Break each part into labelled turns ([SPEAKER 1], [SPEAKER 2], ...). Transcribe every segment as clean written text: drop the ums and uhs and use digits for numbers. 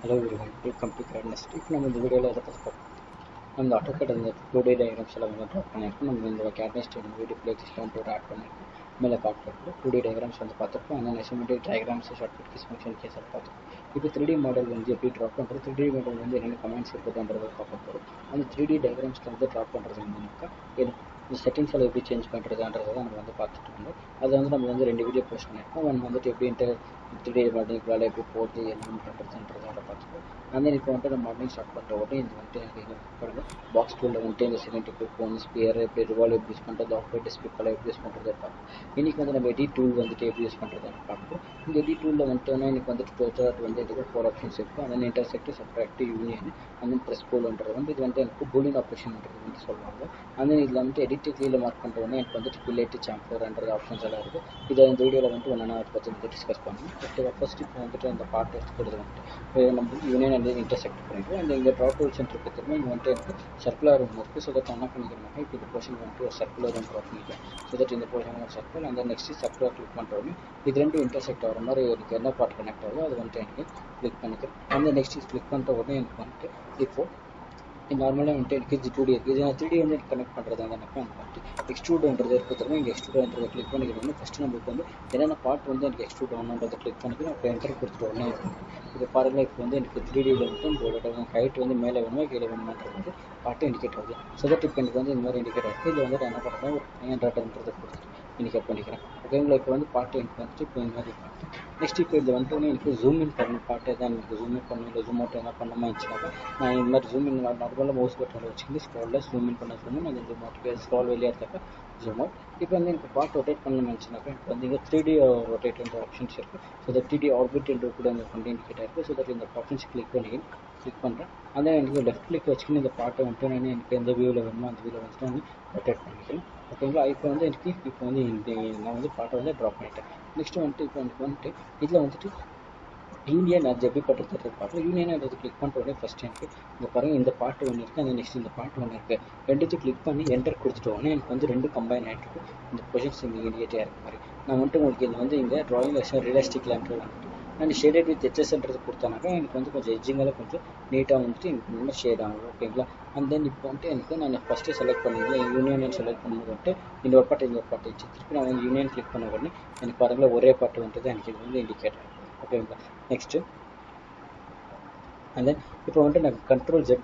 [SPEAKER 1] Hello everyone, welcome to CAD NEST. If நம்ம இந்த வீடியோவில் எதை பற்றி பார்ப்போம், நம்ம இந்த AutoCAD அந்த 2D diagrams எல்லாம் வந்து ட்ராப் பண்ணியிருக்கோம். நம்ம இந்த CAD NEST வீடியோ பிளேலிஸ்ட் வந்து ஆட் பண்ணியிருக்கோம். மேலே காட்டுறதுக்கு 2D diagrams வந்து பார்த்துருக்கோம். அந்த schematic diagrams shortcut keys function keys பார்த்துருக்கோம். இப்போ 3D மாடல் வந்து எப்படி ட்ராப் பண்ணுறது, 3D மாடல் வந்து என்னென்ன கமெண்ட்ஸ் இருக்குதுன்றதை பார்க்க போகிறோம். அந்த 3D diagrams வந்து ட்ராப் பண்ணுறது என்னன்னாக்கா இந்த செட்டிங்ஸ் எல்லாம் எப்படி சேஞ்ச் பண்ணுறதுன்றதை நம்ம வந்து பார்த்துட்டு வந்தோம். அதை வந்து நம்ம வந்து 2 வீடியோ போஸ்ட் பண்ணியிருக்கோம். ஒன்று வந்துட்டு எப்படின்ட்டு 3D மாடலிங் எப்படி போகிறது என்ன பண்ணுறதுன்றதை பார்த்துக்கோம். அந்த இப்போ வந்துட்டு நம்ம மாடலிங் ஸ்டார்ட் பண்ணுற உடனே இது வந்துட்டு எனக்கு பாருங்கள் பாக்ஸ் டூலில் வந்துட்டு இந்த சிலிண்ட்ரிக் கோன் ஸ்பியர் எப்படி ரிவால்வ் எப்படி யூஸ் பண்ணுறது, ஆஃப்லைட் டிஸ்பிளேக்கெல்லாம் எப்படி யூஸ் பண்ணுறது பார்ப்போம். இன்றைக்கி வந்து நம்ம எடிட் டூல் வந்துட்டு எப்படி யூஸ் பண்ணுறதுன்னு பார்ப்போம். இந்த எடிட் டூலில் வந்துட்டு எனக்கு வந்துட்டு டோட்டல் வந்து இதுக்கு 4 ஆப்ஷன்ஸ் இருக்குது. அந்த இன்டர்செக்ட், சப்ட்ராக்ட், யூனியன் அந்த ப்ரெஸ் போல்ன்றது வந்து இது வந்து எனக்கு பூலியன் ஆப்ரேஷன்ன்றது வந்து சொல்லுவாங்க. அந்த இதில் வந்துட்டு எடிட் கீழே மார்க் பண்ணுறோன்னே எனக்கு வந்துட்டு பில்லேட்டு சாம்பர்ன்றது ஆப்ஷன்ஸ் எல்லாம் இருக்குது. இதை இந்த வீடியோவில் வந்துட்டு ஒன்றா அதை பற்றி வந்து டிஸ்கஸ் பண்ணணும். ஓகேவா? ஃபர்ஸ்ட் இப்போ வந்துட்டு அந்த பார்ட் எடுத்துக்கிறது வந்துட்டு நம்ம யூனியன் வந்து இன்டர்செக்ட் பண்ணிடுவோம். அந்த இங்கே ட்ராப் டூல் சென்டர் திரும்ப இங்கே வந்துட்டு எனக்கு சர்க்குலர் ஒன்று இருக்குது. ஸோ தட் என்ன பண்ணிக்கிறோம்னா இப்போ இந்த போர்ஷன் வந்துட்டு ஒரு சர்க்குலர் ஒன்று ட்ராப் பண்ணிக்கலாம். ஸோ தட் இந்த போர்ஷன் ஒரு சர்க்கிள் அந்த நெக்ஸ்ட் சர்க்குலர் கிளிக் பண்ணுறோம். இது ரெண்டும் இன்டர்செக்ட் ஆகிற மாதிரி எனக்கு என்ன பார்ட் கனெக்ட் ஆகுதோ அது வந்துட்டு எனக்கு கிளிக் பண்ணிக்கிறேன். அந்த நெக்ஸ்ட் கிளிக் பண்ணுற உடனே எனக்கு வந்துட்டு இப்போது நார்மலாக வந்துட்டு எனக்கு இது 2D இருக்குது. இது நான் 3D வந்து கனெக்ட் பண்ணுறது என்னக்கா வந்துட்டு எக்ஸ்ட்ரூடுன்றது இருக்கிறது. இங்கே எக்ஸ்ட்ரூடுன்றதை கிளிக் பண்ணிக்கிறோம். ஃபஸ்ட்டு நம்மளுக்கு வந்து என்னென்ன பார்ட் வந்து எனக்கு எக்ஸ்ட்ரூட் ஆகணுன்றதை கிளிக் பண்ணிக்கிறோம். அப்போ என்டர் கொடுத்துட்டு உடனே இப்போ பாருங்கள் இப்போ வந்து எனக்கு 3Dயில் வந்துட்டு உங்களோட ஹைட் வந்து மேலே வேணுமா கீழே வேணுமான்றது வந்து பார்ட்டு இண்டிகேட் ஆகுது. ஸோ தட் இப்போ எனக்கு வந்து இந்த மாதிரி இண்டிகேட் ஆகுது. இதில் வந்து என்ன பண்ணுறேன் ஒரு 900ன்றதை கொடுத்துட்டு இண்டிகேட் பண்ணிக்கிறேன். ஓகேங்களா? இப்போ வந்து பார்ட்டு எனக்கு வந்துட்டு இப்போ இந்த மாதிரி பார்த்து நெக்ஸ்ட் இப்போ இதில் வந்துட்டு எனக்கு ஜூம் இன் பண்ணணும். பார்ட்டு தான் எனக்கு ஜூம் இன் பண்ணணும் இல்லை ஜூம் அவுட் என்ன பண்ணணுமா இருந்துச்சுனாக்கா நான் இந்த மாதிரி ஜூம் இன் நார்மலாக மவுஸ் பட்டனில் வச்சுக்கிட்டு ஸ்க்ராலில் ஜூம் இன் பண்ண ஜூம் இன் அந்த ஜூம் அவுட் ஸ்க்ரால் வெளியே இருந்தாக்கா ஜூம் அவுட். இப்போ வந்து எனக்கு பார்ட் ரொட்டேட் பண்ணணும்னு நினச்சினாக்கா இப்போ வந்து இங்கே 3D ரொட்டேட்ன்ற ஆப்ஷன்ஸ் இருக்குது. ஸோ இந்த 3D ஆர்பிட் என்று கூட அந்த வந்து இண்டிகேட்டாக இருக்குது. ஸோ தட் இந்த ஆப்ஷன்ஸ் கிளிக் பண்ணுறேன். அந்த எனக்கு லெஃப்ட் கிளிக் வச்சுக்கின்னு இந்த பார்ட்டை வந்துட்டு நான் எனக்கு எந்த வியூவில் வேணுமோ அந்த வியூவில் வந்துட்டு நான் ரொட்டேட் பண்ணிக்கிறேன். ஓகேங்களா? இப்போ வந்து எனக்கு இப்போ வந்து நான் வந்து பார்ட்டை வந்து ட்ராப் பண்ணிட்டேன். நெக்ஸ்ட் வந்துட்டு இப்போ எனக்கு வந்துட்டு இதில் வந்துட்டு யூனியன் அது எப்படி பண்ணுறது பார்க்கலாம். யூனியன் அது கிளிக் பண்ணுற உடனே ஃபஸ்ட் எனக்கு இந்த பாருங்கள் இந்த பார்ட் ஒன்று இருக்குது. அந்த நெக்ஸ்ட் இந்த பார்ட் ஒன்று இருக்குது. ரெண்டுத்தையும் கிளிக் பண்ணி என்டர் கொடுத்துட்டு உடனே எனக்கு வந்து ரெண்டு கம்பைன் ஆகிட்டு இந்த பொசிஷன்ஸ் இங்கே இண்டிகேட்டாக இருக்க மாதிரி நான் வந்துட்டு உங்களுக்கு இது வந்து இங்கே ட்ராயிங் லெசன் ரியலிஸ்டிக் லேண்ட்ரு வந்துட்டு நான் ஷேடட் வித் ஹெச்எஸ்ன்றது கொடுத்தானாக்கா எனக்கு வந்து கொஞ்சம் எஜ்ஜிங்கெல்லாம் கொஞ்சம் நீட்டாக வந்துட்டு எனக்கு இன்னும் ஷேட் ஆகும். ஓகேங்களா? அண்ட் தென் இப்போ வந்துட்டு எனக்கு நான் ஃபஸ்ட்டு செலக்ட் பண்ணிங்களேன் யூனியன் செலக்ட் பண்ணும்போது வந்துட்டு இந்த ஒரு பாட்டு வச்சு திருப்பி நான் வந்து யூனியன் கிளிக் பண்ண உடனே எனக்கு பாருங்களா ஒரே பாட்டு வந்துட்டு எனக்கு இது வந்து இண்டிகேட் ஆகும். ஓகேங்களா? நெக்ஸ்ட்டு அண்ட் தென் இப்போ வந்துட்டு நான் கண்ட்ரோல் Z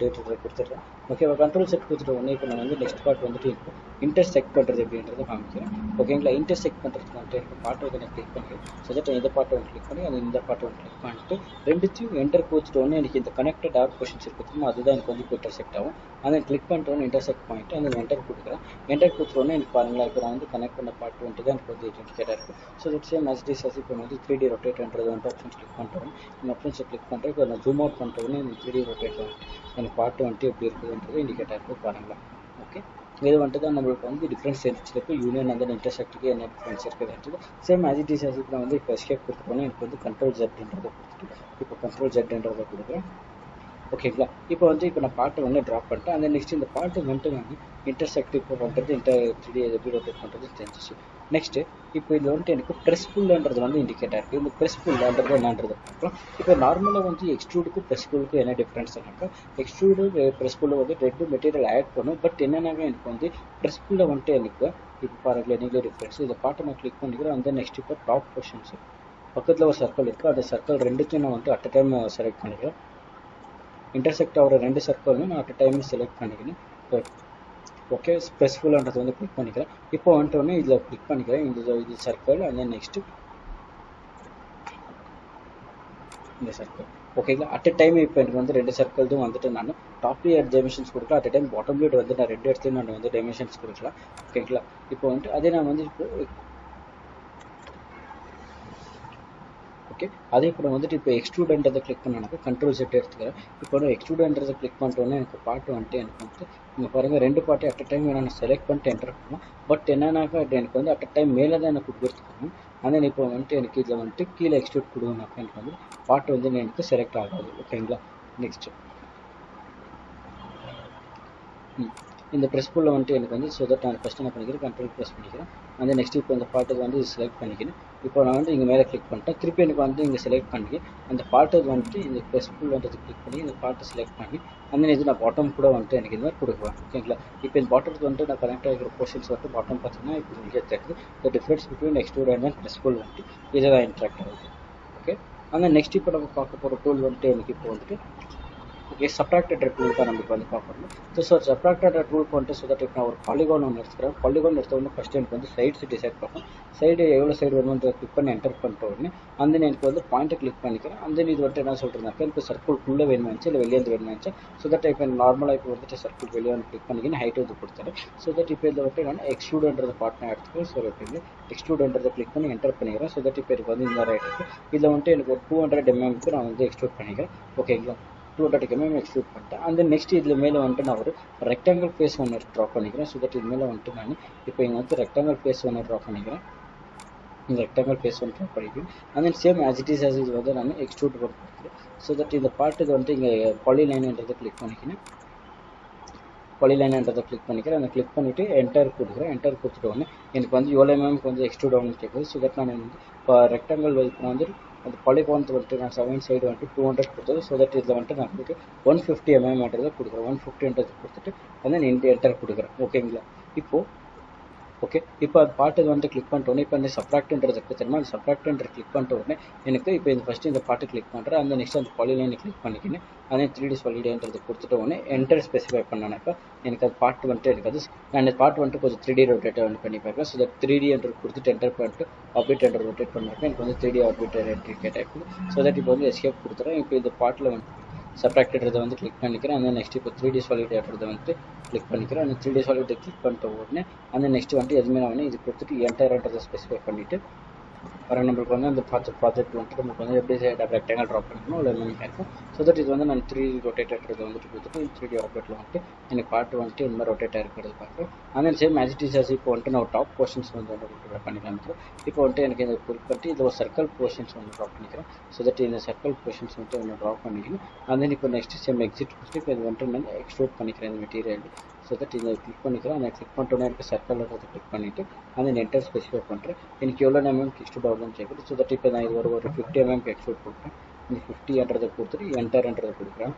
[SPEAKER 1] கொடுத்துட்றேன். ஓகேவா? கண்ட்ரோல் Z கொடுத்துட்டு உடனே இப்போ நான் வந்து நெக்ஸ்ட் பார்ட் வந்துட்டு இப்போ இன்டர்செக்ட் பண்ணுறது எப்படின்றத காமிக்கிறேன். ஓகேங்களா? இன்டர்செக்ட் பண்ணுறதுக்கு வந்துட்டு எனக்கு பார்ட் வந்து நான் கிளிக் பண்ணிக்கிறேன். ஸோ தட் இந்த பார்ட் ஒன்று கிளிக் பண்ணி அந்த இந்த பார்ட் ஒன்று கிளிக் பண்ணிட்டு ரெண்டுத்தையும் என்டர் கொடுத்துட்டு உடனே எனக்கு இந்த கனெக்டட் ஆர் பொசிஷன்ஸ் இருக்குது. அதுதான் எனக்கு வந்து இப்போ இன்டர்செக்ட் ஆகும். அதை கிளிக் பண்ணிட்டு ஒன்று இன்டர்செக்ட் பண்ணிட்டு அந்த என்டர் கொடுக்குறேன். என்டர் கொடுத்துட்டு உடனே எனக்கு பாருங்களா இப்போ நான் வந்து கனெக்ட் பண்ண பார்ட் வந்துட்டு தான் எனக்கு வந்து இண்டிகேட்டாக இருக்குது. ஸோ தட் சேம் as இப்போ வந்து 3D ரொட்டேட்ன்றது வந்து ஆப்ஷன்ஸ் கிளிக் பண்ணுறேன். இந்த ஆப்ஷன்ஸை கிளிக் பண்ணுறேன். இப்போ நான் ஜூம் அவுட் பண்ணுறேன்னு எனக்கு 3D ரொட்டேட் எனக்கு பார்ட் வந்துட்டு எப்படி இருக்குதுன்றது இண்டிகேட்டாக இருக்குது பாருங்களா. ஓகே, இது வந்துட்டு தான் நம்மளுக்கு வந்து டிஃப்ரென்ஸ் தெரிஞ்சிருக்கு. யூனியன் அந்த இன்டர்செக்ட்டுக்கு என்ன டிஃப்ரென்ஸ் இருக்குதுன்றது சேம் as it is நான் வந்து இப்போ எஸ்கேப் கொடுத்துட்டோன்னா எனக்கு வந்து கண்ட்ரோல் Zன்றதை கொடுத்துட்டு இப்போ கண்ட்ரோல் Zன்றதை கொடுக்குறேன். ஓகேங்களா? இப்போ வந்து இப்போ நான் பாட்டு வந்து ட்ராப் பண்ணிட்டேன். அந்த நெக்ஸ்ட் இந்த பாட்டு வந்துட்டு நான் இன்டர்செக்ட் இப்போ பண்ணுறது 3D எப்படி ரொட்டேட் பண்ணுறது தெரிஞ்சிச்சு. நெக்ஸ்ட்டு இப்போ இது வந்துட்டு எனக்கு ப்ரெஸ் புல்ன்றது வந்து இண்டிகேட்டாக இருக்குது. இந்த ப்ரெஸ் புல்ன்றது என்னன்றது பார்க்கலாம். இப்போ நார்மலாக வந்து எக்ஸ்ட்ரூடுக்கும் ப்ரெஸ் புல்லுக்கும் என்ன டிஃப்ரென்ஸ்னாக்கா எக்ஸ்ட்ரூடு ப்ரெஸ் புல்லை வந்து ரெண்டு மெட்டீரியல் ஆட் பண்ணும். பட் என்னன்னாக்கா எனக்கு வந்து ப்ரெஸ் புல்லை வந்துட்டு எனக்கு இப்போ பாருங்கள் நீங்களே டிஃப்ரென்ஸ் இந்த பாட்டை நான் கிளிக் பண்ணிக்கிறேன். அந்த நெக்ஸ்ட் இப்போ டாப் பொசிஷன்ஸ் பக்கத்தில் ஒரு சர்க்கிள் இருக்குது. அந்த சர்க்கிள் ரெண்டுத்தையும் நான் வந்து அட் அ டைம் செலக்ட் பண்ணிக்கிறேன். இன்டர்செக்ட் ஆகிற ரெண்டு சர்க்கிளும் நான் அட் டைம் செலக்ட் பண்ணிக்கிறேன். ஓகே, ஸ்பெசிஃபுல்ன்றது வந்து கிளிக் பண்ணிக்கிறேன். இப்போ வந்துட்டு இதில் கிளிக் பண்ணிக்கிறேன். இது சர்க்கிள் அந்த நெக்ஸ்ட்டு இந்த சர்க்கிள். ஓகேங்களா? அட் டைம் இப்போ எனக்கு வந்து ரெண்டு சர்க்கிள்தும் வந்துட்டு நான் டாப்லேயே டைமென்ஷன்ஸ் கொடுக்கலாம். அட் டைம் பாட்டம்லேயே வந்து நான் ரெண்டு இடத்துலையும் நான் வந்து டைமென்ஷன்ஸ் கொடுக்கலாம். ஓகேங்களா? இப்போ வந்துட்டு அதே நான் வந்து இப்போ ஓகே அதே இப்போ வந்துட்டு இப்போ எக்ஸ்ட்ரூடன்றதை கிளிக் பண்ணாக்க கண்ட்ரோல் Z எடுத்துக்கிறேன். இப்போ வந்து எக்ஸ்ட்ரூடன்றதை கிளிக் பண்ணிட்டோன்னே எனக்கு பாட்டு வந்துட்டு எனக்கு வந்து நீங்கள் பாருங்கள் ரெண்டு பாட்டு அட் டைம் நான் செலக்ட் பண்ணிட்டு என்டர் பண்ணலாம். பட் என்னன்னாக்கா எனக்கு வந்து அட் டைம் மேலே தான் எனக்கு கொடுத்துருக்கணும். ஆனால் இப்போ வந்துட்டு எனக்கு இதில் வந்துட்டு கீழே எக்ஸ்ட்ரூட் கொடுங்கனாக்கா எனக்கு வந்து பாட்டு வந்து எனக்கு செலக்ட் ஆகாது. ஓகேங்களா? நெக்ஸ்ட்டு இந்த ப்ரெஸ் புல்ல வந்துட்டு எனக்கு வந்து ஸோ தட் நான் ஃபஸ்ட்டு என்ன பண்ணிக்கிறேன் கண்ட்ரோல் ப்ரெஸ் பண்ணிக்கிறேன். அந்த நெக்ஸ்ட் இப்போ இந்த பாட்டுக்கு வந்து செலக்ட் பண்ணிக்கிறேன். இப்போ நான் வந்து இங்கே மேலே கிளிக் பண்ணிட்டேன். திருப்பி எனக்கு வந்து இங்கே செலக்ட் பண்ணி அந்த பாட்டுக்கு வந்துட்டு இந்த ப்ரெஸ் புல் வந்துட்டு கிளிக் பண்ணி இந்த பாட்டை செலக்ட் பண்ணி அந்த இது நான் பாட்டம் கூட வந்துட்டு எனக்கு இந்த மாதிரி கொடுக்குவேன். ஓகேங்களா? இப்போ இந்த பாட்டத்துக்கு வந்துட்டு நான் கனெக்ட் ஆகிற போர்ஷன்ஸ் வந்துட்டு பாட்டம் பார்த்தீங்கன்னா இப்போ இங்கே தெரியுது. The difference between extrude and press pull வந்துட்டு இதை தான் இன்ட்ராக்ட் ஆகுது. ஓகே, அந்த நெக்ஸ்ட் இப்போ நம்ம பார்க்க போகிற டூல் வந்துட்டு எனக்கு இப்போ வந்துட்டு ஓகே சப்ராக்டட் டூல் தான் நமக்கு வந்து பார்க்கணும். ஸோ சப்ராக்டட் டூல் வந்துட்டு ஸோ தட் இப்போ நான் ஒரு பாலிகான் ஒன்று எடுத்துக்கிறேன். பாலிகான் எடுத்த உடனே ஃபஸ்ட்டு எனக்கு வந்து சைட்ஸ் டிசைட் பண்ணும். சைடு எவ்வளோ சைடு வேணும்ன்ற கிளிக் பண்ணி என்டர் பண்ணிட்ட உடனே அந்த எனக்கு வந்து பாயிண்ட்டை கிளிக் பண்ணிக்கிறேன். அந்த இது வந்துட்டு என்ன சொல்கிறேன்னாக்கா இப்போ சர்க்கிள்குள்ளே வேணுமாச்சு இல்லை வெளியே வந்து வேணுமாச்சு. ஸோ தட் இப்போ நார்மலாக இப்போ வந்துட்டு சர்க்கிள் வெளியே வந்து கிளிக் பண்ணிக்கின்னு ஹைட் வந்து கொடுத்துறேன். ஸோ தட் இப்போ இதில் வந்துட்டு நான் எக்ஸ்ட்ரூடுன்ற பார்ட்னர் எடுத்துக்கிறேன். ஸோ இப்போ எக்ஸ்ட்ரூடுன்றதை கிளிக் பண்ணி என்டர் பண்ணிக்கிறேன். ஸோ தட் இப்போ எனக்கு வந்து இந்த ரைட் இருக்குது. இதில் வந்துட்டு எனக்கு ஒரு 200 mm நான் வந்து எக்ஸ்ட்ரூட் பண்ணிக்கிறேன். ஓகேங்களா? 200 mm எக்ஸ்ட்ரூட் பண்ணிட்டேன். அந்த நெக்ஸ்ட் இதில் மேலே வந்துட்டு நான் ஒரு ரெக்டாங்கிள் ஃபேஸ் ஒன்று ட்ரா பண்ணிக்கிறேன். ஸோ தட் இது மேலே வந்துட்டு நான் இப்போ இங்கே வந்து ரெக்டாங்கிள் ஃபேஸ் ஒன்று ட்ரா பண்ணிக்கிறேன். இந்த ரெக்டாங்கிள் ஃபேஸ் ஒன்று ட்ரா பண்ணிக்கிறேன். அந்த same as it is as இது வந்து நான் எக்ஸ்ட்ரூட் பண்ணிக்கிறேன். ஸோ தட் இந்த பாட்டுக்கு வந்துட்டு இங்கே பாலிலைன்ன்றதை கிளிக் பண்ணிக்கிறேன். பாலிலைன்ன்றதை கிளிக் பண்ணிக்கிறேன். அந்த கிளிக் பண்ணிவிட்டு என்டர் கொடுக்குறேன். என்டர் கொடுத்துட்டு உடனே எனக்கு வந்து எவ்வளோ எம்எம்க்கு வந்து எக்ஸ்ட்ரூட் ஆகணும்னு கேட்குது. ஸோ தட் நான் வந்து இப்போ ரெக்டாங்கிள் இப்போ நான் வந்து அந்த பாலிகான்ஸ் வந்துட்டு நான் 7 சைடு வந்துட்டு 200 கொடுத்தது. ஸோ தட் இதில் வந்துட்டு நான் வந்துட்டு 150 mm கொடுக்குறேன். 150 கொடுத்துட்டு வந்து என்டர் கொடுக்குறேன். ஓகேங்களா? இப்போது ஓகே இப்போ அது பாட்டுக்கு வந்துட்டு கிளிக் பண்ணிட்ட உடனே இப்போ இந்த சப்ராக்ட்ன்றது தெரியுமா? அந்த சப்ராக்ட்ன்ற கிளிக் பண்ணிட்ட உடனே எனக்கு இப்போ இந்த ஃபஸ்ட்டு இந்த பாட்டு கிளிக் பண்ணுறேன். அந்த நெக்ஸ்ட் அந்த பாலிலைனை கிளிக் பண்ணிக்கின்னு அதே 3D சாலிட்ன்றது கொடுத்துட்ட உடனே என்டர் ஸ்பெசிஃபை பண்ணானாக்கா எனக்கு அது பாட்டு வந்துட்டு எனக்கு அது நான் இந்த பாட்டு வந்துட்டு கொஞ்சம் 3D ரொட்டேட் வந்து பண்ணி பார்க்குறேன். ஸோ தட் 3D கொடுத்துட்டு என்டர் பண்ணிட்டு ஆர்பிட் ரொட்டேட் பண்ணிருக்கேன். எனக்கு வந்து 3D ஆர்பிட் ரொட்டேட் ஆகிடுது. ஸோ தட் இப்போ வந்து எஸ்கேப் கொடுத்துறேன். இப்போ இந்த பாட்டில் வந்து சப்ராக்டன்றதை வந்து கிளிக் பண்ணிக்கிறேன். அந்த நெக்ஸ்ட் இப்போ 3D சாலிட்ன்றதை வந்துட்டு கிளிக் பண்ணிக்கிறேன். அந்த 3D சாலிட்டை கிளிக் பண்ணிட்ட உடனே அந்த நெக்ஸ்ட் வந்துட்டு எதுவுமே நான் இது கொடுத்துட்டு என்டர்ன்றதை ஸ்பெசிஃபை பண்ணிவிட்டு வர நம்மளுக்கு வந்து அந்த ப்ராஜெக்ட் வந்துட்டு நமக்கு வந்து எப்படி ரெக்டாங்கிள் ட்ராப் பண்ணிக்கணும் இல்லை எல்லாமே இருக்கும். ஸோ தட் இது வந்து நான் 3D ரொட்டேட்டர்ன்றதை வந்துட்டு கொடுத்துட்டு 3D ஆப்ஜெக்ட்டில் வந்துட்டு எனக்கு பாட்டு வந்துட்டு இந்த மாதிரி ரொட்டேட் ஆகிருக்கிறது பார்க்குறேன். அந்த same as it is as இப்போ வந்துட்டு நான் டாப் போர்ஷன்ஸ் வந்து ரொட்டேட் பண்ணி காமிக்கிறேன். இப்போ வந்துட்டு எனக்கு இந்த கிளிக் பண்ணிட்டு இதில் ஒரு சர்க்கிள் போர்ஷன்ஸ் வந்து ட்ராப் பண்ணிக்கிறேன். ஸோ தட் இந்த சர்க்கிள் போர்ஷன்ஸ் வந்துட்டு ஒன்று ட்ராப் பண்ணிக்கணும். அந்த இப்போ நெக்ஸ்ட் சேம் எக்ஸிட் கொடுத்துட்டு இப்போ இது வந்துட்டு நான் எக்ஸ்ட்ரூட் பண்ணிக்கிறேன் இந்த மெட்டீரியல். ஸோ தட் இதை கிளிக் பண்ணிக்கிறேன். அதை கிளிக் பண்ணிட்டோன்னே எனக்கு சர்க்கிள்ன்றதை கிளிக் பண்ணிவிட்டு அந்த என்டர் ஸ்பெசிஃபை பண்ணுறேன். எனக்கு எவ்வளோ எம்எம்க்கு எக்ஸ்ட்ரூட் ஆகுதுன்னு கேட்குது. ஸோ தட் இப்போ நான் இது ஒரு 50 mm எக்ஸ்ட்ரூட் கொடுக்குறேன். இந்த 50ன்றதை கொடுத்துட்டு என்டர்ன்றதை கொடுக்குறேன்.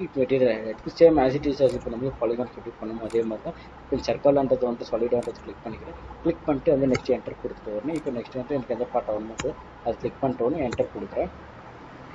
[SPEAKER 1] இப்போ மெட்டீரியல் எடுத்து same as it is as இப்போ நம்ம பாலிகான் கிளிக் பண்ணணும் அதே மாதிரி தான் இப்போ சர்க்கிள்ன்றது வந்துட்டு சாலிடான்றது கிளிக் பண்ணிக்கிறேன். கிளிக் பண்ணிட்டு வந்து நெக்ஸ்ட் என்டர் கொடுத்துட்டு வரணும். இப்போ நெக்ஸ்ட் வந்துட்டு எனக்கு எந்த பாட்டை வரணும் அது கிளிக் பண்ணிட்டோன்னு என்டர் கொடுக்குறேன்.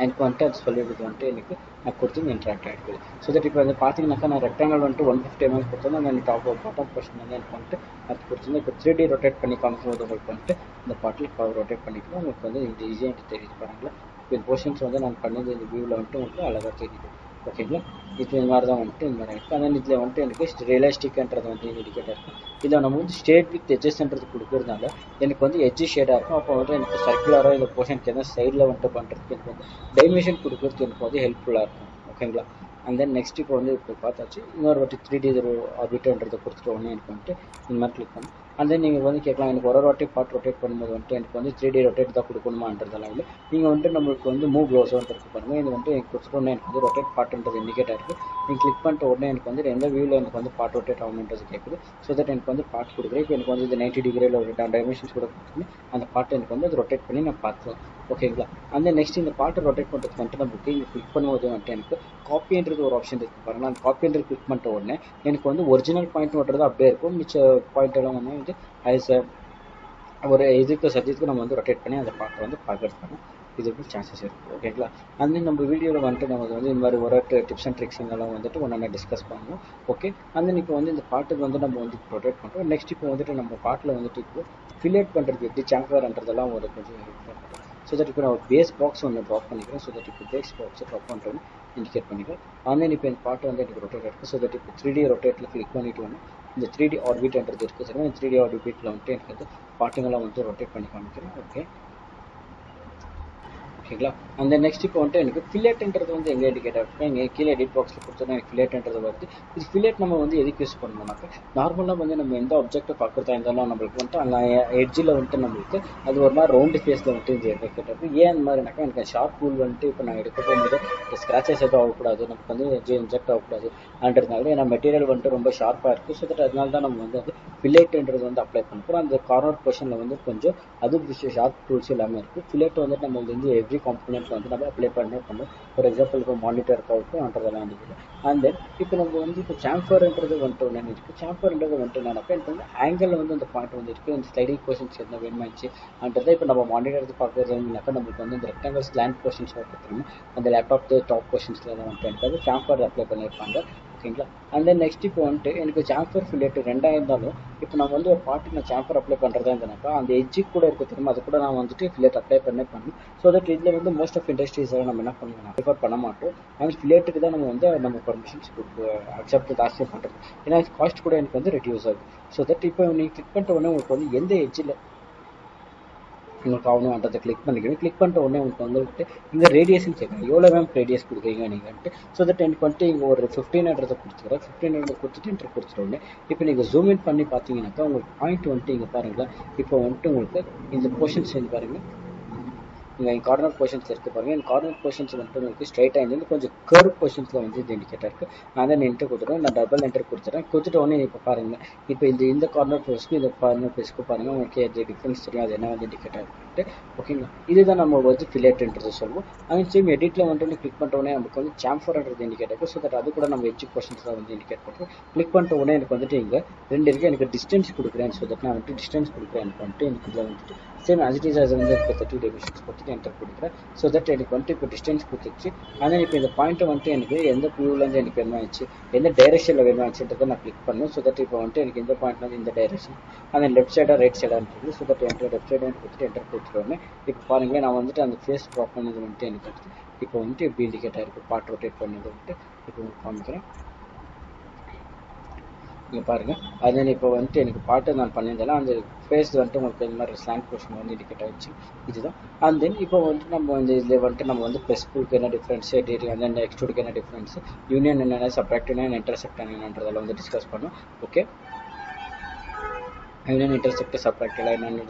[SPEAKER 1] எனக்கு வந்துட்டு அது சொல்லிடுறது வந்துட்டு எனக்கு நான் கொடுத்து இன்ட்ராக்ட் ஆகிடுது. ஸோ தட் இப்போ வந்து பார்த்தீங்கன்னாக்கா நான் ரெக்டாங்கிள் வந்துட்டு 150 mm கொடுத்தோம். அந்த டாப் பாட்டம் போர்ஷன் வந்து எனக்கு வந்துட்டு அது கொடுத்துருந்தேன். இப்போ 3D ரொட்டேட் பண்ணி காமிக்கும்போது உங்களுக்கு வந்துட்டு இந்த பாட்டில் ரொட்டேட் பண்ணிக்கலாம். உங்களுக்கு வந்து இந்த ஈஸியாக எனக்கு தெரியுது பாருங்களேன். இப்போ இந்த போர்ஷன்ஸ் வந்து நான் பண்ணது இந்த வியூவில் வந்துட்டு உங்களுக்கு அழகாக தெரியுது. ஓகேங்களா? இது இந்த மாதிரி தான் வந்துட்டு இந்த மாதிரி இருக்குது. அதனால் இதில் வந்துட்டு எனக்கு ரியலிஸ்டிக்ன்றது வந்து இண்டிகேட்டர் இருக்கும். இதில் நம்ம வந்து ஸ்டேட் வித் எட்ஜஸ்ன்றது கொடுக்குறதுனால எனக்கு வந்து எட்ஜு ஷேடாக இருக்கும். அப்போ வந்துட்டு எனக்கு சர்க்குலராக இந்த போர்ஷனுக்கு எதாவது சைடில் வந்துட்டு பண்ணுறதுக்கு எனக்கு வந்து டைமென்ஷன் கொடுக்குறதுக்கு எனக்கு வந்து ஹெல்ப்ஃபுல்லாக இருக்கும். ஓகேங்களா? அண்ட் தென் நெக்ஸ்ட் இப்போ வந்து இப்போ பார்த்தாச்சு இன்னொரு வாட்டி 3D ஆர்பிட்ன்றதை கொடுத்துட்டு உடனே எனக்கு வந்துட்டு இந்த மாதிரி கிளிக் பண்ணி அண்ட் தென் நீங்கள் வந்து கேட்கலாம் எனக்கு ஒரு வாட்டி பார்ட் ரொட்டேட் பண்ணும்போது வந்துட்டு எனக்கு வந்து 3D ரொட்டேட் தான் கொடுக்கணுமான்றதெல்லாம் இல்லை. நீங்கள் வந்துட்டு நம்மளுக்கு வந்து மூவ் க்ளோஸோன்ட்டு இருக்கு பாருங்கள். இது வந்துட்டு எனக்கு கொடுத்துட்டு உடனே எனக்கு வந்து ரொட்டேட் பார்ட்ன்றது இண்டிகேட் ஆகிருக்கு. நீங்கள் கிளிக் பண்ணிட்ட உடனே எனக்கு வந்து எந்த வியூவில் எனக்கு வந்து பார்ட் ரொட்டேட் ஆகணுன்றது கேட்குது. ஸோ தட் எனக்கு வந்து பார்ட் கொடுக்குறேன். இப்போ எனக்கு வந்து இது 90 டிகிரியில் ஒரு டைமென்ஷன்ஸ் கூட கொடுத்துருங்க. அந்த பார்ட்டை எனக்கு வந்து அது ரொட்டேட் பண்ணி நான் பார்த்துக்கலாம். ஓகேங்களா? அந்த நெக்ஸ்ட் இந்த பார்ட்டை ரொட்டேட் பண்ணுறதுக்கு வந்துட்டு நம்மளுக்கு இங்கே கிளிக் பண்ணும்போது வந்துட்டு எனக்கு காப்பின்றது ஒரு ஆப்ஷன் இருக்குது பாருங்கள். அந்த காப்பின்றது கிளிக் பண்ணிட்ட உடனே எனக்கு வந்து ஒரிஜினல் பாயிண்ட் மட்டும் அப்படியே இருக்கும். மிச்ச பாயிண்ட் எல்லாம் வந்து ஆஸ் ஒரு இதுக்கு சத்தியத்துக்கு நம்ம வந்து ரொட்டேட் பண்ணி அந்த பார்ட்டை வந்து பார்க்கறதுக்கான இதுக்கு சான்சஸ் இருக்குது. ஓகேங்களா? அந்த நம்ம வீடியோவில் வந்துட்டு நமக்கு வந்து இந்த மாதிரி ஒரு டிப்ஸ் அண்ட் ட்ரிக்ஸுங்கெல்லாம் வந்துட்டு ஒன்று டிஸ்கஸ் பண்ணுவோம். ஓகே? அந்த இப்போ வந்து இந்த பாட்டுக்கு வந்து நம்ம வந்து ரொட்டேட் பண்ணுறோம். நெக்ஸ்ட் இப்போ வந்துட்டு நம்ம பாட்டில் வந்துட்டு இப்போ ஃபிலேட் பண்ணுறது எப்படி சாம்பர்ன்றதெல்லாம் ஒரு கொஞ்சம் ஹெல்ப் பண்ணுறோம். ஸோ தட் இப்போ நான் ஒரு பேஸ் பாக்ஸ் ஒன்று ட்ராப் பண்ணிக்கிறேன். ஸோ தட் இப்போ பேஸ் பாக்ஸை ட்ராப் பண்ணுறோன்னு இண்டிகேட் பண்ணிக்கிறேன். ஆனால் இப்போ இந்த பாட்டு வந்து எனக்கு ரொட்டேட் இருக்குது. ஸோ தட் இப்போ 3D ரொட்டேட்டில் கிளிக் பண்ணிட்டு வந்து இந்த 3D ஆர்பிட்ன்றது இருக்குது. சரி, இந்த 3D ஆர்பிட்டில் வந்துட்டு எனக்கு வந்து பாட்டுங்கெல்லாம் வந்து ரொட்டேட் பண்ணி காமிக்கிறேன். ஓகே ஓகேங்களா? அந்த நெக்ஸ்ட் இப்போ வந்துட்டு எனக்கு ஃபிலேட்ன்றது வந்து எங்கே இண்டிகேட் ஆகிருக்கு. இங்கே கீழே எடிட் பாக்ஸில் கொடுத்தோன்னா எனக்கு ஃபிலேட்ன்றது வருது. இது ஃபிலேட் நம்ம வந்து எதுக்கு யூஸ் பண்ணணும்னாக்கா நார்மலாக வந்து நம்ம எந்த ஆப்ஜெக்ட்டை பார்க்குறதா இருந்தாலும் நம்மளுக்கு வந்துட்டு அந்த எட்ஜில் வந்துட்டு நம்மளுக்கு அது ஒரு மாதிரி ரவுண்டு ஃபேஸில் வந்துட்டு இந்த இண்டிகேட் ஆகும். ஏன் அந்த மாதிரினாக்கா எனக்கு ஷார்ப் டூல் வந்துட்டு இப்போ நான் எடுக்க போகும்போது ஸ்க்ராச்சஸ் எதுவும் ஆகக்கூடாது, நமக்கு வந்து இன்ஜெக்ட் ஆகக்கூடாது அப்படின்றதுனால. ஏன்னா மெட்டீரியல் வந்துட்டு ரொம்ப ஷார்ப்பாக இருக்குது. ஸோ தட் அதனால தான் நம்ம வந்து அது ஃபிலேட்ன்றது வந்து அப்ளை பண்ண போகிறோம். அந்த கார்னர் பொசிஷனில் வந்து கொஞ்சம் அது ஷார்ப் டூல்ஸ் எல்லாமே இருக்குது. ஃபிலேட் வந்துட்டு நம்ம வந்து எவ்ரி காம்பனெண்ட்டில் வந்து நம்ம அப்ளை பண்ணணும். ஃபார் எக்ஸாம்பிள் இப்போ மானிட்டருக்காகட்டும் அன்றதெல்லாம் இருக்குது. அண்ட் தென் இப்போ நம்ம வந்து இப்போ சாம்பர்ன்றது வந்துட்டு ஒன்று இருக்குது. சாம்பர்ன்றது வந்துட்டு என்னன்னாக்கா எனக்கு வந்து ஆங்கிள் வந்து அந்த பாயிண்ட் வந்து இருக்குது. இந்த ஸ்லைடிங் போர்ஷன்ஸ் என்ன வேணுமாச்சு அன்றதை இப்போ நம்ம மானிட்டர் பார்க்குறதுனாக்கா நம்மளுக்கு வந்து இந்த ரெக்டாங்கல் ஸ்லாண்ட் போர்ஷன்ஸ் பார்த்துருக்கோம். அந்த லேப்டாப் டாப் போர்ஷன்ஸில் வந்துட்டு எனக்கு அது சாம்பர் அப்ளை பண்ணியிருப்பாங்க. ஓகேங்களா. அண்ட் தென் நெக்ஸ்ட் இப்போ வந்துட்டு எனக்கு சாம்பர் ஃபிலேட் ரெண்டாக இருந்தாலும் இப்போ நம்ம வந்து ஒரு பாட்டு நான் சாம்பர் அப்ளை பண்ணுறதா இருந்தாக்கா அந்த எஜ்ஜுக்கு கூட இருக்க தெரியுமா, அது கூட நான் வந்துட்டு ஃபிலேட் அப்ளை பண்ணி. ஸோ தட் இதில் வந்து மோஸ்ட் ஆஃப் இண்டஸ்ட்ரீஸில் நம்ம என்ன பண்ணுவோம், ப்ரிஃபர் பண்ண மாட்டோம். அண்ட் ஃபிலேட்டுக்கு தான் நம்ம வந்து நம்ம பர்மிஷன்ஸ் அக்செப்ட் ஜாஸ்தியாக பண்ணுறது. ஏன்னா காஸ்ட் கூட எனக்கு வந்து ரெடியூஸ் ஆகும். ஸோ தட் இப்போ நீங்கள் கிளிக் பண்ணிட்ட உடனே உங்களுக்கு வந்து எந்த எஜ்ஜில் உங்களுக்கு ஆகணும் அதை கிளிக் பண்ணிக்கணும். கிளிக் பண்ணிட்ட உடனே உங்களுக்கு வந்துட்டு இங்கே ரேடியேஷன் கேட்குறேன், எவ்வளோ ரேடியஸ் கொடுக்குறீங்க நீங்கள்ட்டு. ஸோ தட் எனக்கு வந்துட்டு இங்கே ஒரு 1500 கொடுத்துக்கிறேன். 1500 கொடுத்துட்டு என்ட்ரு கொடுத்துட்ட உடனே இப்போ நீங்கள் ஜூம் இன் பண்ணி பார்த்தீங்கன்னாக்கா உங்களுக்கு பாயிண்ட் வந்துட்டு இங்கே பாருங்களேன். இப்போ வந்துட்டு உங்களுக்கு இந்த போர்ஷன்ஸ் வந்து பாருங்கள், இங்கே கார்னர் போர்ஷன்ஸ் இருக்குது பாருங்கள். இந்த கார்னர் போர்ஷன்ஸ் வந்துட்டு உங்களுக்கு ஸ்ட்ரைட்டாக இருந்து கொஞ்சம் கர்வ் போர்ஷன்ஸில் வந்து இது இண்டிகேட்டர் இருக்குது. நான் தான் என்ட்ரு கொடுத்துருவேன். நான் டபுள் என்ட்ரு கொடுத்துட்ட உடனே இப்போ பாருங்கள், இப்போ இந்த கார்னர் போர்ஸ்க்கு இந்த கார்னர் போர்ஸ்க்கு பாருங்கள் உங்களுக்கு அது டிஃப்ரென்ஸ் தெரியும், அது என்ன வந்து இண்டிகேட்டர் இருக்குது. ஓகேங்களா. இதுதான் நம்ம வந்து ஃபிலேட்ன்றது சொல்லுவோம். அதே சேம் எடிட்டில் வந்துட்டு கிளிக் பண்ணிட்ட உடனே நமக்கு வந்து சாம்பர்ன்றது இண்டிகேட் இருக்குது. ஸோ தட் அது கூட நம்ம எஜ் போர்ஷன்ஸில் வந்து இண்டிகேட் பண்ணுறோம். கிளிக் பண்ணிட்ட உடனே எனக்கு வந்துட்டு இங்கே ரெண்டு இருக்குது. எனக்கு டிஸ்டன்ஸ் கொடுக்குறேன். ஸோ தட் நான் வந்துட்டு டிஸ்டன்ஸ் கொடுக்குறேன். எனக்கு வந்துட்டு எனக்கு இதில் வந்துட்டு same as it is as வந்து இப்போ 30 divisions கொடுத்துட்டு என்டர் கொடுக்குறேன். ஸோ தட் எனக்கு வந்துட்டு இப்போ டிஸ்டன்ஸ் கொடுத்துருச்சு. ஆனால் இப்போ இந்த பாயிண்ட்டை வந்துட்டு எனக்கு எந்த வியூலேருந்து எனக்கு வேணுமாச்சு, எந்த டைரெக்ஷனில் வேணுமாச்சுன்றதை நான் கிளிக் பண்ணேன். ஸோ தட் இப்போ வந்துட்டு எனக்கு இந்த பாயிண்ட்லேருந்து இந்த டைரெக்ஷன், அந்த லெஃப்ட் சைடாக ரைட் சைடாக. ஸோ தட் என்டர் லெஃப்ட் சைடாக கொடுத்துட்டு என்டர் கொடுத்துருவோமே. இப்போ பாருங்களேன், நான் வந்துட்டு அந்த ஃபேஸ் ட்ராப் பண்ணது வந்துட்டு எனக்கு இப்போ வந்துட்டு எப்படி இண்டிகேட் ஆகிருக்கு, பார்ட் ரொட்டேட் பண்ணது வந்துட்டு இப்போ உங்களுக்கு காமிக்கிறேன். நீங்கள் பாருங்கள், அது இப்போ வந்துட்டு எனக்கு பாட்டு நான் பண்ணியிருந்தேன். அந்த ஃபேஸ் வந்துட்டு உங்களுக்கு இந்த மாதிரி ஸ்லாங் போர்ஷன் வந்து இண்டிகேட் ஆகிடுச்சு. இதுதான். அண்ட் தென் இப்போ வந்துட்டு நம்ம வந்து இதில் வந்துட்டு நம்ம வந்து ப்ரெஸ்புக்கு என்ன டிஃப்ரென்ஸ், அந்த எக்ஸ்ட்ரூடுக்கு என்ன டிஃப்ரென்ஸ், யூனியன் என்னென்ன, சப்ராக்ட் என்ன, இன்டர்செப்ட் என்னன்றதெல்லாம் வந்து டிஸ்கஸ் பண்ணோம். ஓகே, யூனியன் இன்டர்செப்ட் சப்ராக்ட் எல்லாம் என்னென்னு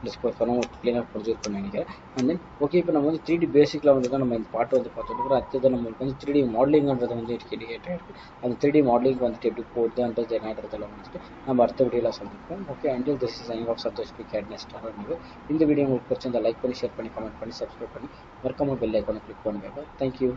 [SPEAKER 1] டிஸ்கஸ் பண்ணோம். உங்களுக்கு க்ளீனாக புரிஞ்சிருக்குன்னு நினைக்கிறேன். அண்ட் தென் ஓகே, இப்போ நம்ம வந்து 3D பேசிக்கில் வந்து தான் நம்ம இந்த பாட்டு வந்து பார்த்துட்டு அடுத்தது நம்மளுக்கு வந்து 3D மாடலிங்கிறது வந்து இண்டிகேட் ஆகிருக்கு. அந்த 3D மாடலிங் வந்துட்டு எப்படி போகுதுன்றது என்னன்றதெல்லாம் வந்துட்டு நம்ம அடுத்த வீடியோவில் சொல்லியிருக்கோம். Okay, until this is signing off Santosh CAD NEST RR Nagar. இந்த வீடியோ உங்களுக்கு பிடிச்சிருந்தா லைக் பண்ணி, ஷேர் பண்ணி, கமெண்ட் பண்ணி, சப்ஸ்கிரைப் பண்ணி, மறக்காம பெல் ஐக்கானை கிளிக் பண்ணுங்க. தேங்க்யூ.